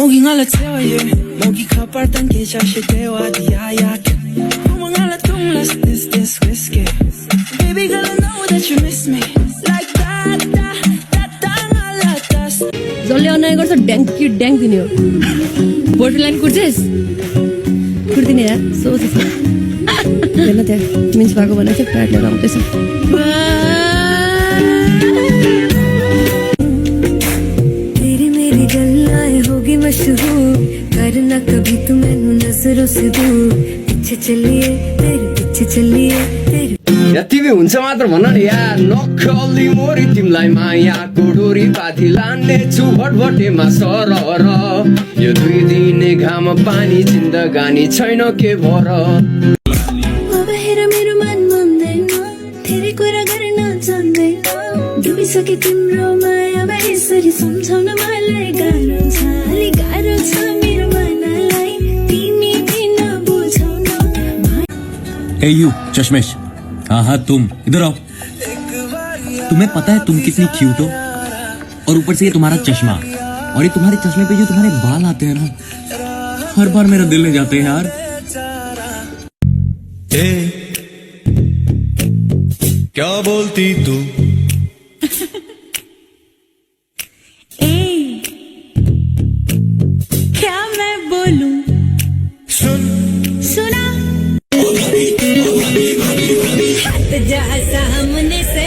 Mogi nga la tewa ye Mogi kapar tan ke cha she tewa dia ya Como nga la tung las this whiskey Baby girl I know that you miss me Like that nga la tas जसले अन्याय गर्छ ड्याङ कि ड्याङ दिने हो बोर्डरलाइन कुर्छेस कुर्दिने यार सोच हेर्न त्यहाँ मिन्स भएको भने चाहिँ प्याड लिएर आउँदैछ तेरी मेरी गल्लाएं होगी मशहूर करना कभी तू मैनू नजरों से दूर पीछे चलिए तेरे पीछे चलिए तेरे तिमी हुन्छ मात्र भन न यार नखली मोरी तिमीलाई मायाको डोरी पाथी लाने छु भटभटेमा सरर यो 2 दिने घाम पानी जिन्दगानी छैन के भर बाहिर मेरो मन मान्दैन धेरै कुरा गर्न जान्दैन डुबिसके तिम्रो मायामा यसरी सम्झाउन मलाई गाह्रो छ अलि गाह्रो छ मेरो मनलाई तिमी किन बुझाउन ए यू चश्मेश हाँ हाँ तुम इधर आओ तुम्हें पता है तुम कितनी क्यूट हो और ऊपर से ये तुम्हारा चश्मा और ये तुम्हारे चश्मे पे जो तुम्हारे बाल आते हैं ना हर बार मेरा दिल ले जाते हैं यार क्या बोलती तू क्या मैं बोलूं सुना हाथ जा सामने से